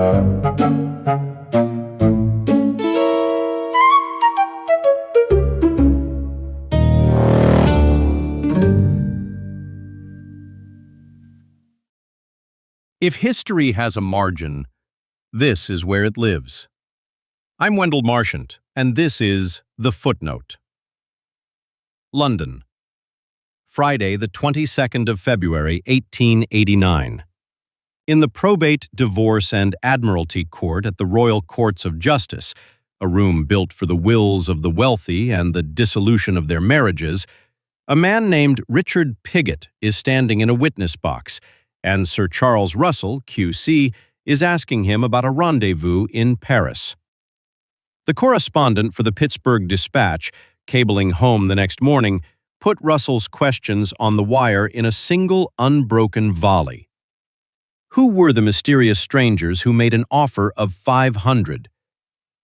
If history has a margin, this is where it lives. I'm Wendell Marchant, and this is The Footnote. London, Friday, the 22nd of February, 1889. In the Probate, Divorce, and Admiralty Court at the Royal Courts of Justice, a room built for the wills of the wealthy and the dissolution of their marriages, a man named Richard Pigott is standing in a witness box, and Sir Charles Russell, QC, is asking him about a rendezvous in Paris. The correspondent for the Pittsburgh Dispatch, cabling home the next morning, put Russell's questions on the wire in a single unbroken volley. Who were the mysterious strangers who made an offer of 500?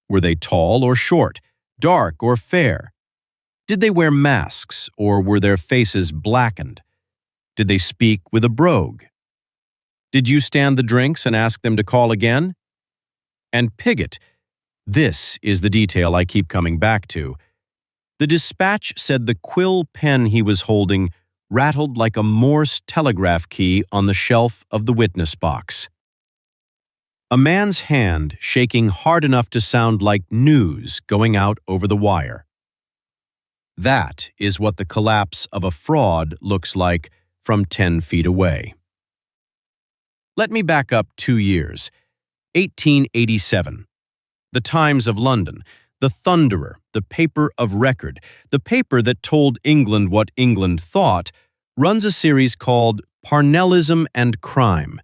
Were they tall or short, dark or fair? Did they wear masks, or were their faces blackened? Did they speak with a brogue? Did you stand the drinks and ask them to call again? And Pigott, this is the detail I keep coming back to. The dispatch said the quill pen he was holding rattled like a Morse telegraph key on the shelf of the witness box. A man's hand shaking hard enough to sound like news going out over the wire. That is what the collapse of a fraud looks like from 10 feet away. Let me back up 2 years. 1887. The Times of London, the Thunderer, the paper of record, the paper that told England what England thought, runs a series called Parnellism and Crime.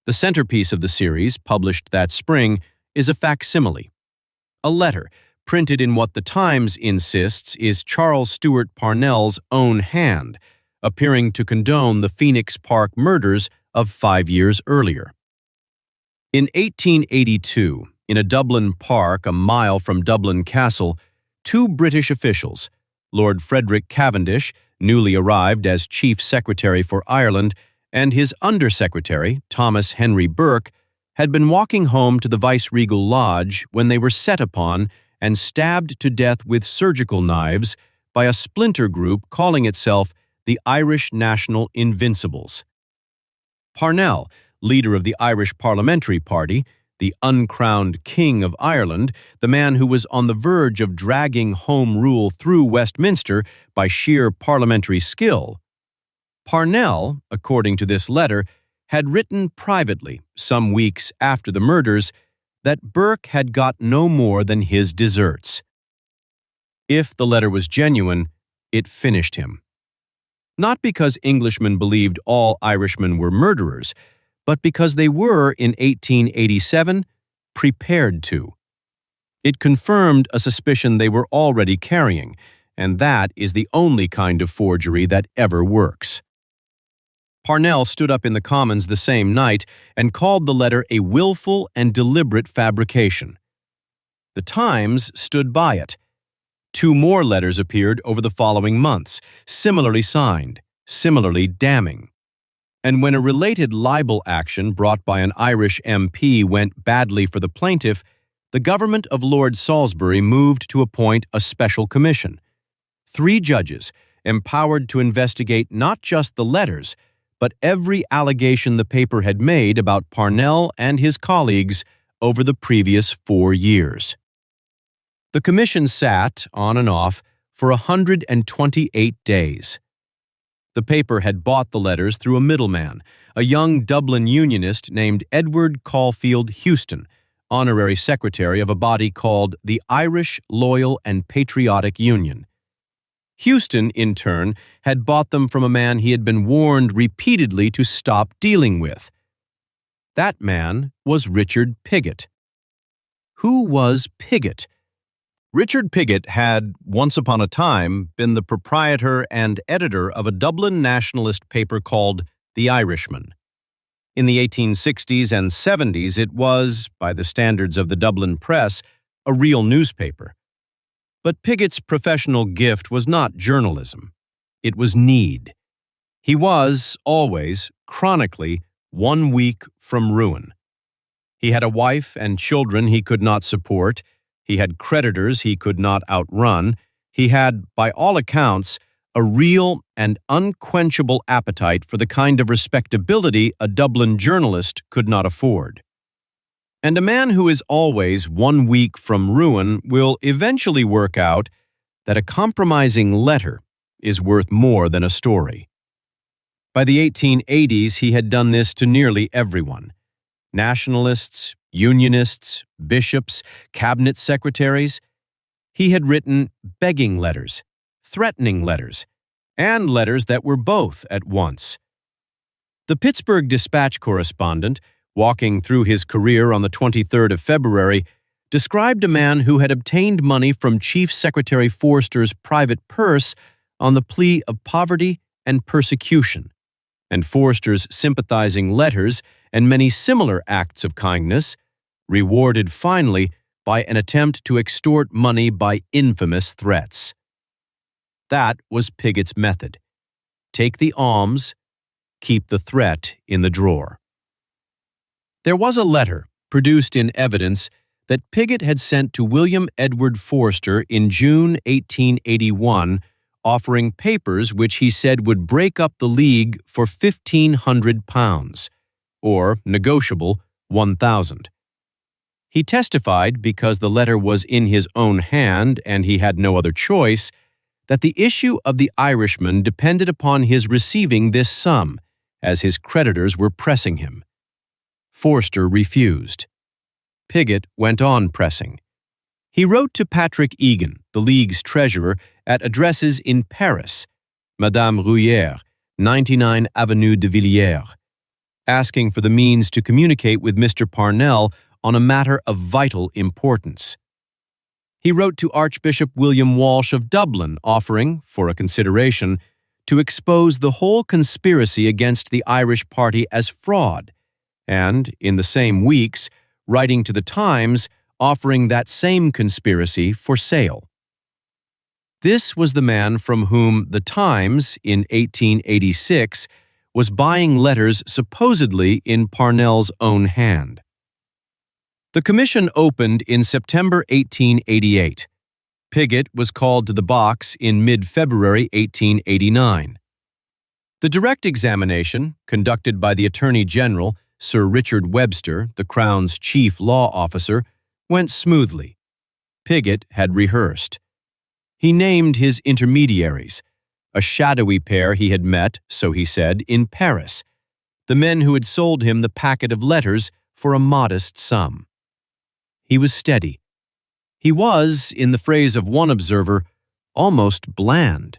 The centerpiece of the series, published that spring, is a facsimile. A letter, printed in what the Times insists is Charles Stewart Parnell's own hand, appearing to condone the Phoenix Park murders of 5 years earlier. In 1882, in a Dublin park a mile from Dublin Castle, 2 British officials, Lord Frederick Cavendish, newly arrived as Chief Secretary for Ireland, and his Undersecretary, Thomas Henry Burke, had been walking home to the Viceregal Lodge when they were set upon and stabbed to death with surgical knives by a splinter group calling itself the Irish National Invincibles. Parnell, leader of the Irish Parliamentary Party, the uncrowned King of Ireland, the man who was on the verge of dragging Home Rule through Westminster by sheer parliamentary skill. Parnell, according to this letter, had written privately, some weeks after the murders, that Burke had got no more than his deserts. If the letter was genuine, it finished him. Not because Englishmen believed all Irishmen were murderers, but because they were, in 1887, prepared to. It confirmed a suspicion they were already carrying, and that is the only kind of forgery that ever works. Parnell stood up in the Commons the same night and called the letter a willful and deliberate fabrication. The Times stood by it. 2 more letters appeared over the following months, similarly signed, similarly damning. And when a related libel action brought by an Irish MP went badly for the plaintiff, the government of Lord Salisbury moved to appoint a special commission. 3 judges, empowered to investigate not just the letters, but every allegation the paper had made about Parnell and his colleagues over the previous 4 years. The commission sat, on and off, for 128 days. The paper had bought the letters through a middleman, a young Dublin unionist named Edward Caulfield Houston, honorary secretary of a body called the Irish Loyal and Patriotic Union. Houston, in turn, had bought them from a man he had been warned repeatedly to stop dealing with. That man was Richard Pigott. Who was Pigott? Richard Pigott had, once upon a time, been the proprietor and editor of a Dublin nationalist paper called The Irishman. In the 1860s and 70s, it was, by the standards of the Dublin press, a real newspaper. But Pigott's professional gift was not journalism. It was need. He was, always, chronically, 1 week from ruin. He had a wife and children he could not support. He had creditors he could not outrun. He had, by all accounts, a real and unquenchable appetite for the kind of respectability a Dublin journalist could not afford. And a man who is always 1 week from ruin will eventually work out that a compromising letter is worth more than a story. By the 1880s, he had done this to nearly everyone. Nationalists, unionists, bishops, cabinet secretaries. He had written begging letters, threatening letters, and letters that were both at once. The Pittsburgh Dispatch correspondent, walking through his career on the 23rd of February, described a man who had obtained money from Chief Secretary Forster's private purse on the plea of poverty and persecution, and Forster's sympathizing letters and many similar acts of kindness, rewarded finally by an attempt to extort money by infamous threats. That was Pigott's method. Take the alms, keep the threat in the drawer. There was a letter, produced in evidence, that Pigott had sent to William Edward Forster in June 1881, offering papers which he said would break up the League for £1,500, or, negotiable, £1,000. He testified, because the letter was in his own hand and he had no other choice, that the issue of the Irishman depended upon his receiving this sum, as his creditors were pressing him. Forster refused. Pigott went on pressing. He wrote to Patrick Egan, the League's treasurer, at addresses in Paris, Madame Rouillère, 99 Avenue de Villiers, asking for the means to communicate with Mr. Parnell on a matter of vital importance. He wrote to Archbishop William Walsh of Dublin, offering, for a consideration, to expose the whole conspiracy against the Irish party as fraud, and, in the same weeks, writing to the Times, offering that same conspiracy for sale. This was the man from whom the Times, in 1886, was buying letters supposedly in Parnell's own hand. The commission opened in September 1888. Pigott was called to the box in mid-February 1889. The direct examination, conducted by the Attorney General, Sir Richard Webster, the Crown's chief law officer, went smoothly. Pigott had rehearsed. He named his intermediaries, a shadowy pair he had met, so he said, in Paris, the men who had sold him the packet of letters for a modest sum. He was steady. He was, in the phrase of one observer, almost bland.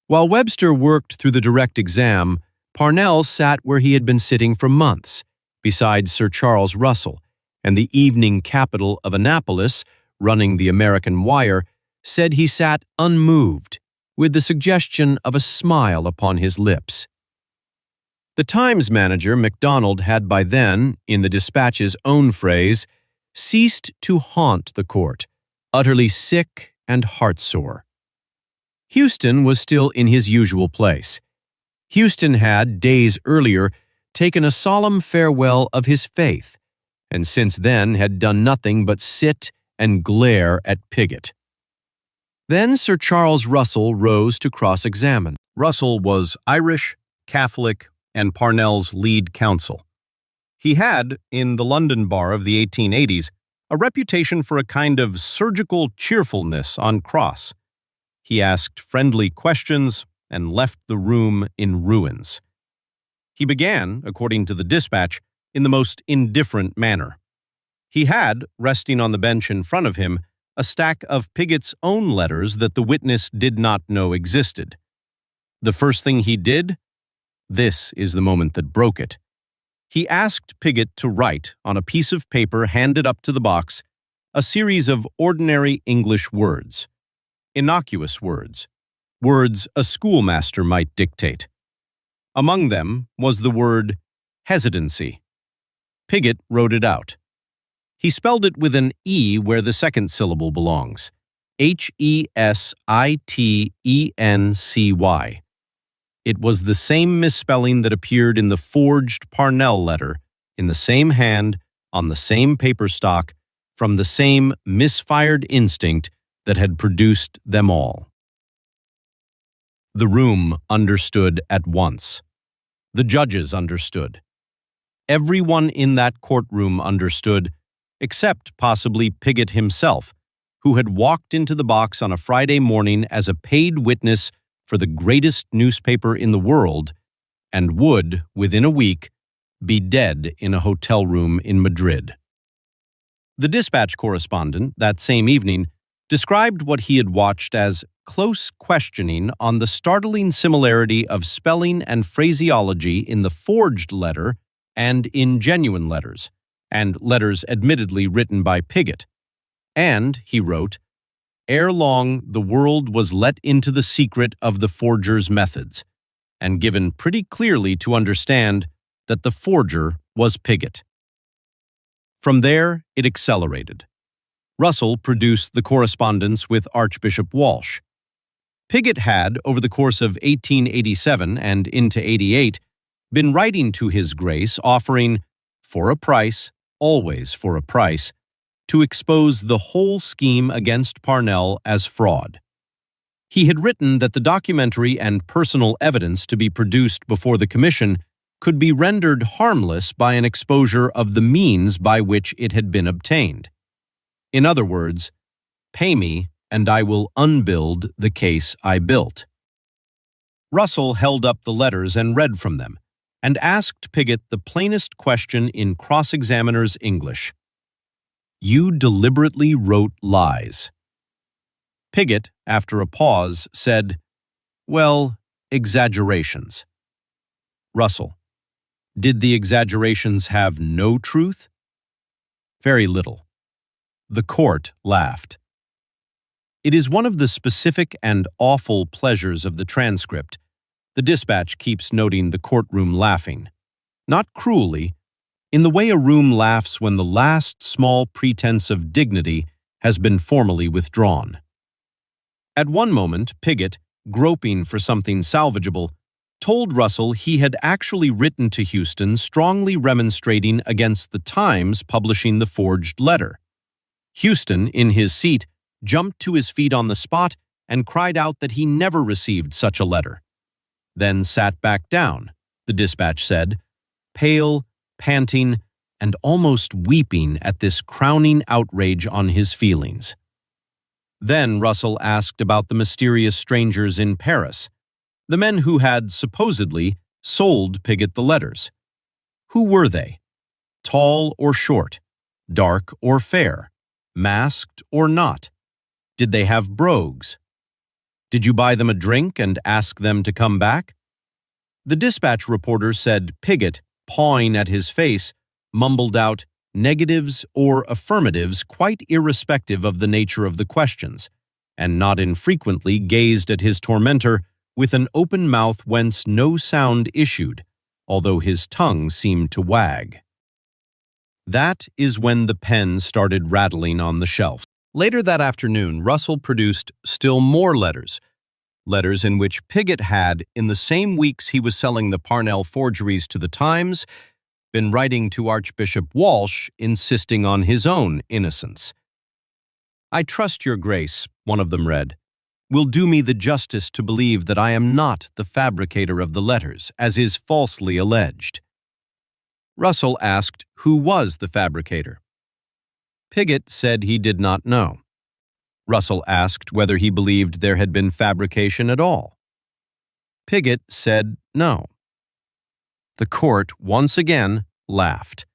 While Webster worked through the direct exam, Parnell sat where he had been sitting for months, beside Sir Charles Russell, and the evening capital of Annapolis, running the American Wire, said he sat unmoved, with the suggestion of a smile upon his lips. The Times manager, MacDonald, had by then, in the Dispatch's own phrase, ceased to haunt the court, utterly sick and heartsore. Houston was still in his usual place. Houston had, days earlier, taken a solemn farewell of his faith, and since then had done nothing but sit and glare at Pigott. Then Sir Charles Russell rose to cross-examine. Russell was Irish, Catholic, and Parnell's lead counsel. He had, in the London bar of the 1880s, a reputation for a kind of surgical cheerfulness on cross. He asked friendly questions and left the room in ruins. He began, according to the Dispatch, in the most indifferent manner. He had, resting on the bench in front of him, a stack of Pigott's own letters that the witness did not know existed. The first thing he did? This is the moment that broke it. He asked Pigott to write, on a piece of paper handed up to the box, a series of ordinary English words. Innocuous words. Words a schoolmaster might dictate. Among them was the word hesitancy. Pigott wrote it out. He spelled it with an E where the second syllable belongs. Hesitency. It was the same misspelling that appeared in the forged Parnell letter, in the same hand, on the same paper stock, from the same misfired instinct that had produced them all. The room understood at once. The judges understood. Everyone in that courtroom understood, except possibly Pigott himself, who had walked into the box on a Friday morning as a paid witness for the greatest newspaper in the world, and would, within a week, be dead in a hotel room in Madrid. The dispatch correspondent, that same evening, described what he had watched as close questioning on the startling similarity of spelling and phraseology in the forged letter and in genuine letters, and letters admittedly written by Pigott. And, he wrote, ere long the world was let into the secret of the forger's methods, and given pretty clearly to understand that the forger was Pigott. From there, it accelerated. Russell produced the correspondence with Archbishop Walsh. Pigott had, over the course of 1887 and into 88, been writing to His Grace offering, for a price, always for a price, to expose the whole scheme against Parnell as fraud. He had written that the documentary and personal evidence to be produced before the Commission could be rendered harmless by an exposure of the means by which it had been obtained. In other words, pay me and I will unbuild the case I built. Russell held up the letters and read from them, and asked Pigott the plainest question in cross-examiner's English. You deliberately wrote lies. Pigott, after a pause, said, well, exaggerations. Russell, did the exaggerations have no truth? Very little. The court laughed. It is one of the specific and awful pleasures of the transcript. The dispatch keeps noting the courtroom laughing. Not cruelly, in the way a room laughs when the last small pretense of dignity has been formally withdrawn. At one moment, Pigott, groping for something salvageable, told Russell he had actually written to Houston strongly remonstrating against the Times publishing the forged letter. Houston, in his seat, jumped to his feet on the spot and cried out that he never received such a letter. Then sat back down, the dispatch said, pale, panting, and almost weeping at this crowning outrage on his feelings. Then Russell asked about the mysterious strangers in Paris, the men who had, supposedly, sold Pigott the letters. Who were they? Tall or short? Dark or fair? Masked or not? Did they have brogues? Did you buy them a drink and ask them to come back? The dispatch reporter said Pigott, pawing at his face, mumbled out negatives or affirmatives quite irrespective of the nature of the questions, and not infrequently gazed at his tormentor with an open mouth whence no sound issued, although his tongue seemed to wag. That is when the pen started rattling on the shelf. Later that afternoon, Russell produced still more letters in which Pigott had, in the same weeks he was selling the Parnell forgeries to the Times, been writing to Archbishop Walsh insisting on his own innocence. I trust your grace, one of them read, will do me the justice to believe that I am not the fabricator of the letters, as is falsely alleged. Russell asked who was the fabricator. Pigott said he did not know. Russell asked whether he believed there had been fabrication at all. Pigott said no. The court once again laughed.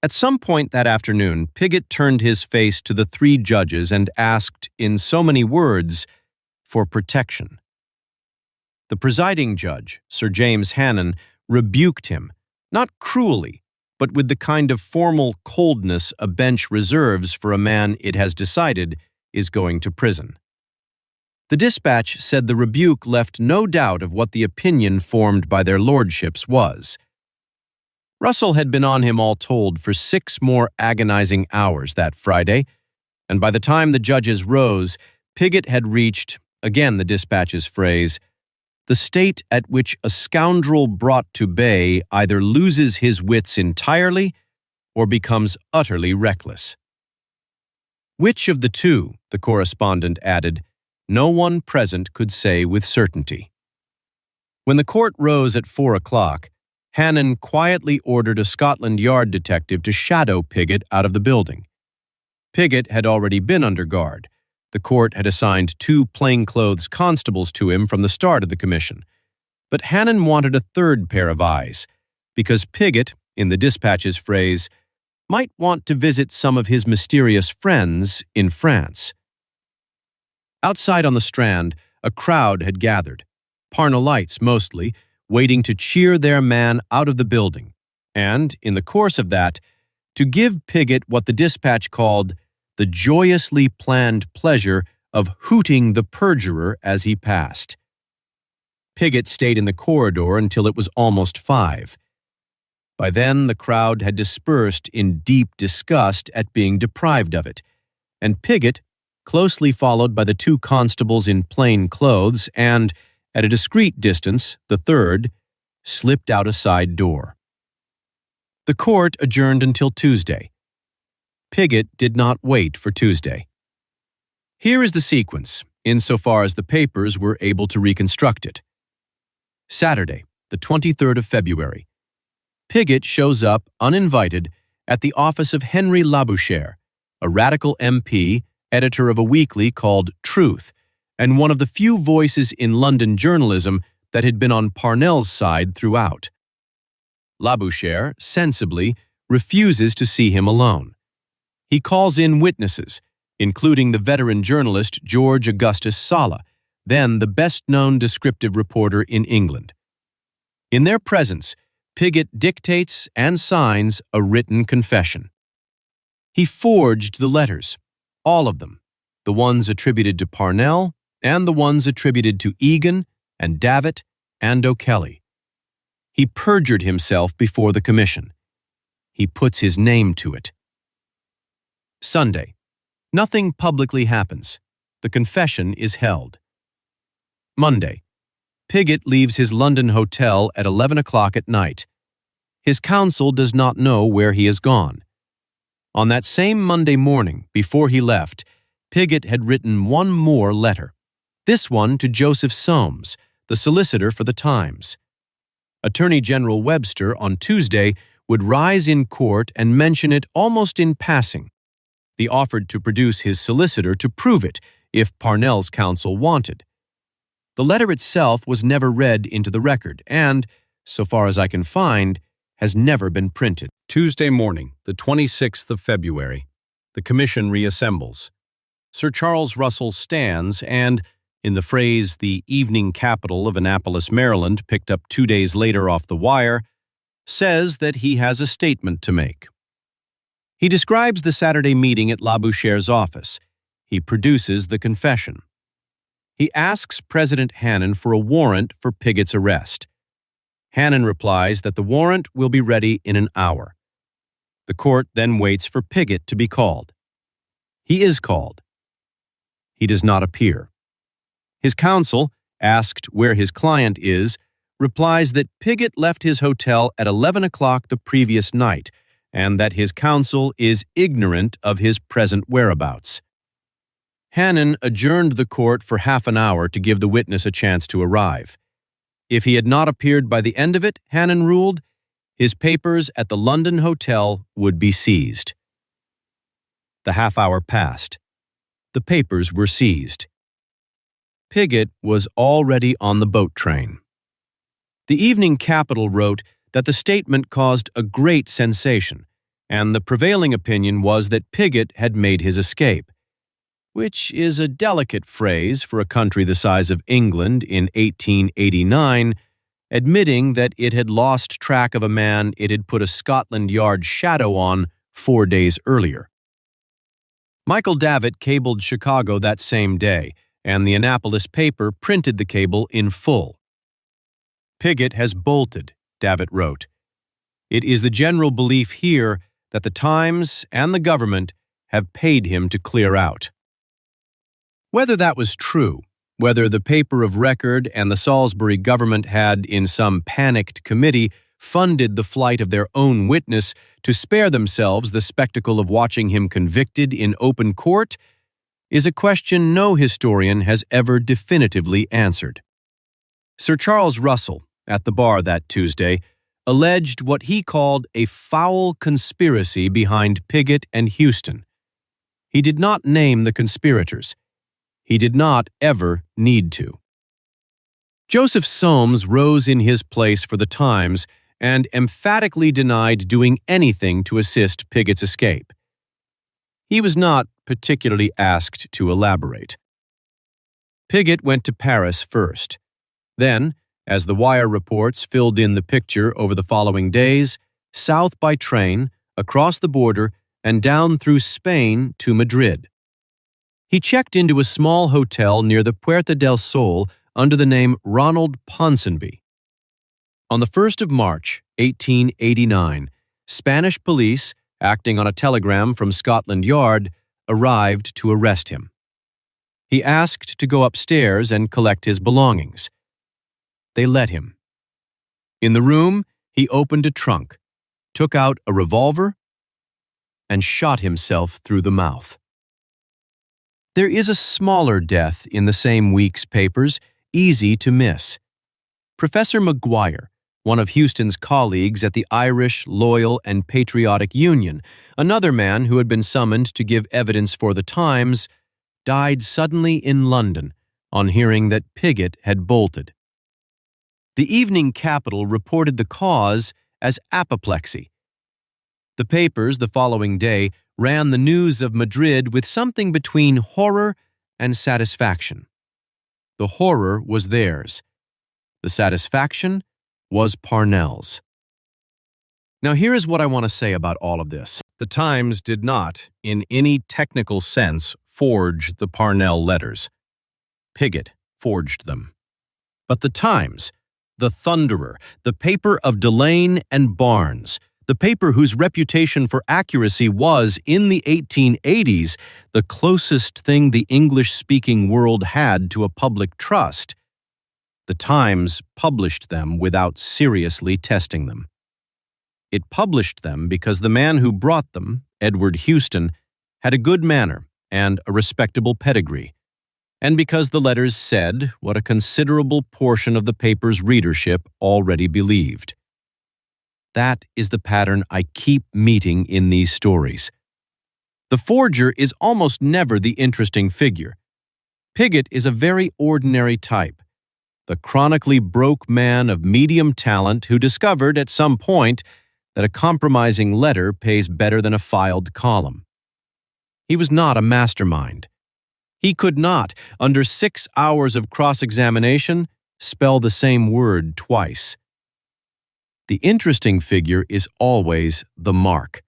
At some point that afternoon, Pigott turned his face to the three judges and asked, in so many words, for protection. The presiding judge, Sir James Hannon, rebuked him, not cruelly, but with the kind of formal coldness a bench reserves for a man it has decided is going to prison. The dispatch said the rebuke left no doubt of what the opinion formed by their lordships was. Russell had been on him all told for 6 more agonizing hours that Friday, and by the time the judges rose, Pigott had reached, again the dispatch's phrase, the state at which a scoundrel brought to bay either loses his wits entirely or becomes utterly reckless. Which of the two, the correspondent added, no one present could say with certainty. When the court rose at 4 o'clock, Hannon quietly ordered a Scotland Yard detective to shadow Pigott out of the building. Pigott had already been under guard. The court had assigned 2 plainclothes constables to him from the start of the commission. But Hannon wanted a third pair of eyes, because Pigott, in the dispatch's phrase, might want to visit some of his mysterious friends in France. Outside on the Strand, a crowd had gathered, Parnellites mostly, waiting to cheer their man out of the building, and, in the course of that, to give Pigott what the dispatch called the joyously planned pleasure of hooting the perjurer as he passed. Pigott stayed in the corridor until it was almost 5. By then, the crowd had dispersed in deep disgust at being deprived of it, and Pigott, closely followed by the 2 constables in plain clothes and, at a discreet distance, the third, slipped out a side door. The court adjourned until Tuesday. Pigott did not wait for Tuesday. Here is the sequence, insofar as the papers were able to reconstruct it. Saturday, the 23rd of February. Pigott shows up, uninvited, at the office of Henry Labouchere, a radical MP, editor of a weekly called Truth, and one of the few voices in London journalism that had been on Parnell's side throughout. Labouchere, sensibly, refuses to see him alone. He calls in witnesses, including the veteran journalist George Augustus Sala, then the best-known descriptive reporter in England. In their presence, Pigott dictates and signs a written confession. He forged the letters, all of them, the ones attributed to Parnell and the ones attributed to Egan and Davitt and O'Kelly. He perjured himself before the commission. He puts his name to it. Sunday. Nothing publicly happens. The confession is held. Monday. Pigott leaves his London hotel at 11 o'clock at night. His counsel does not know where he has gone. On that same Monday morning, before he left, Pigott had written one more letter, this one to Joseph Soames, the solicitor for the Times. Attorney General Webster on Tuesday would rise in court and mention it almost in passing. He offered to produce his solicitor to prove it if Parnell's counsel wanted. The letter itself was never read into the record and, so far as I can find, has never been printed. Tuesday morning, the 26th of February. The commission reassembles. Sir Charles Russell stands and, in the phrase the evening capital of Annapolis, Maryland, picked up 2 days later off the wire, says that he has a statement to make. He describes the Saturday meeting at Labouchere's office. He produces the confession. He asks President Hannon for a warrant for Pigott's arrest. Hannon replies that the warrant will be ready in an hour. The court then waits for Pigott to be called. He is called. He does not appear. His counsel, asked where his client is, replies that Pigott left his hotel at 11 o'clock the previous night and that his counsel is ignorant of his present whereabouts. Hannon adjourned the court for half an hour to give the witness a chance to arrive. If he had not appeared by the end of it, Hannon ruled, his papers at the London hotel would be seized. The half hour passed. The papers were seized. Pigott was already on the boat train. The Evening Capital wrote that the statement caused a great sensation, and the prevailing opinion was that Pigott had made his escape, which is a delicate phrase for a country the size of England in 1889, admitting that it had lost track of a man it had put a Scotland Yard shadow on 4 days earlier. Michael Davitt cabled Chicago that same day, and the Annapolis paper printed the cable in full. Pigott has bolted, Davitt wrote. It is the general belief here that the Times and the government have paid him to clear out. Whether that was true, whether the paper of record and the Salisbury government had, in some panicked committee, funded the flight of their own witness to spare themselves the spectacle of watching him convicted in open court is a question no historian has ever definitively answered. Sir Charles Russell, at the bar that Tuesday, alleged what he called a foul conspiracy behind Pigott and Houston. He did not name the conspirators. He did not ever need to. Joseph Soames rose in his place for the Times and emphatically denied doing anything to assist Pigott's escape. He was not particularly asked to elaborate. Pigott went to Paris first. Then, as the Wire reports filled in the picture over the following days, south by train, across the border, and down through Spain to Madrid. He checked into a small hotel near the Puerta del Sol under the name Ronald Ponsonby. On the 1st of March, 1889, Spanish police, acting on a telegram from Scotland Yard, arrived to arrest him. He asked to go upstairs and collect his belongings. They let him. In the room, he opened a trunk, took out a revolver, and shot himself through the mouth. There is a smaller death in the same week's papers, easy to miss. Professor Maguire, one of Houston's colleagues at the Irish Loyal and Patriotic Union, another man who had been summoned to give evidence for the Times, died suddenly in London on hearing that Pigott had bolted. The Evening Capital reported the cause as apoplexy. The papers the following day ran the news of Madrid with something between horror and satisfaction. The horror was theirs. The satisfaction was Parnell's. Now here is what I want to say about all of this. The Times did not, in any technical sense, forge the Parnell letters. Pigott forged them. But the Times, the Thunderer, the paper of Delane and Barnes, the paper whose reputation for accuracy was, in the 1880s, the closest thing the English-speaking world had to a public trust, the Times published them without seriously testing them. It published them because the man who brought them, Edward Houston, had a good manner and a respectable pedigree, and because the letters said what a considerable portion of the paper's readership already believed. That is the pattern I keep meeting in these stories. The forger is almost never the interesting figure. Pigott is a very ordinary type, the chronically broke man of medium talent who discovered at some point that a compromising letter pays better than a filed column. He was not a mastermind. He could not, under 6 hours of cross-examination, spell the same word twice. The interesting figure is always the mark.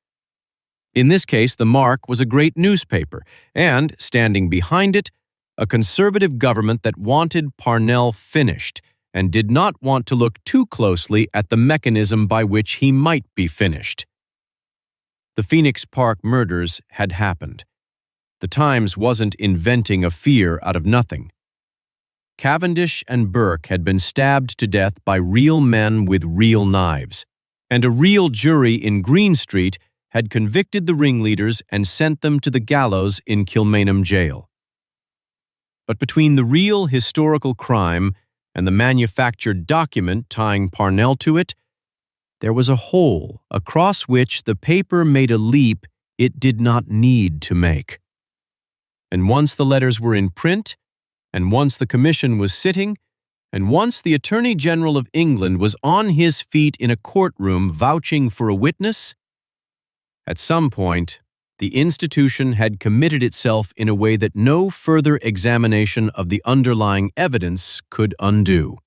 In this case, the mark was a great newspaper, and, standing behind it, a conservative government that wanted Parnell finished and did not want to look too closely at the mechanism by which he might be finished. The Phoenix Park murders had happened. The Times wasn't inventing a fear out of nothing. Cavendish and Burke had been stabbed to death by real men with real knives, and a real jury in Green Street had convicted the ringleaders and sent them to the gallows in Kilmainham jail. But between the real historical crime and the manufactured document tying Parnell to it, there was a hole across which the paper made a leap it did not need to make. And once the letters were in print, and once the commission was sitting, and once the Attorney General of England was on his feet in a courtroom vouching for a witness, at some point, the institution had committed itself in a way that no further examination of the underlying evidence could undo.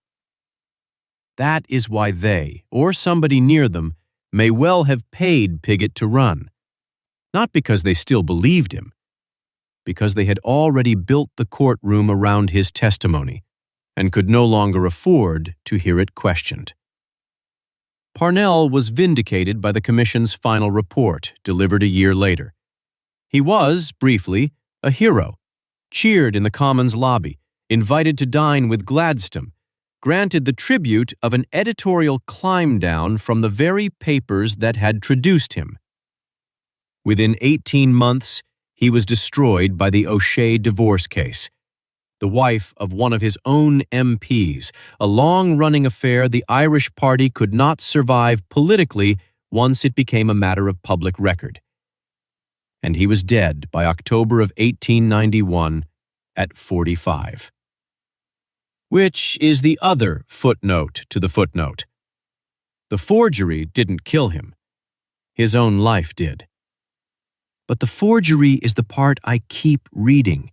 That is why they, or somebody near them, may well have paid Pigott to run. Not because they still believed him, because they had already built the courtroom around his testimony and could no longer afford to hear it questioned. Parnell was vindicated by the Commission's final report, delivered a year later. He was, briefly, a hero, cheered in the Commons lobby, invited to dine with Gladstone, granted the tribute of an editorial climb-down from the very papers that had traduced him. Within 18 months, he was destroyed by the O'Shea divorce case, the wife of one of his own MPs, a long-running affair the Irish party could not survive politically once it became a matter of public record. And he was dead by October of 1891 at 45. Which is the other footnote to the footnote. The forgery didn't kill him. His own life did. But the forgery is the part I keep reading,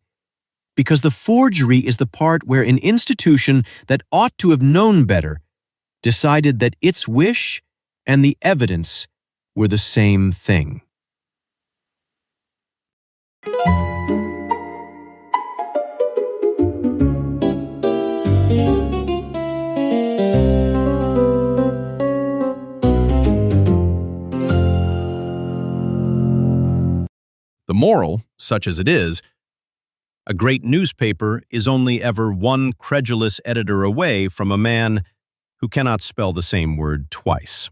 because the forgery is the part where an institution that ought to have known better decided that its wish and the evidence were the same thing. The moral, such as it is, a great newspaper is only ever one credulous editor away from a man who cannot spell the same word twice.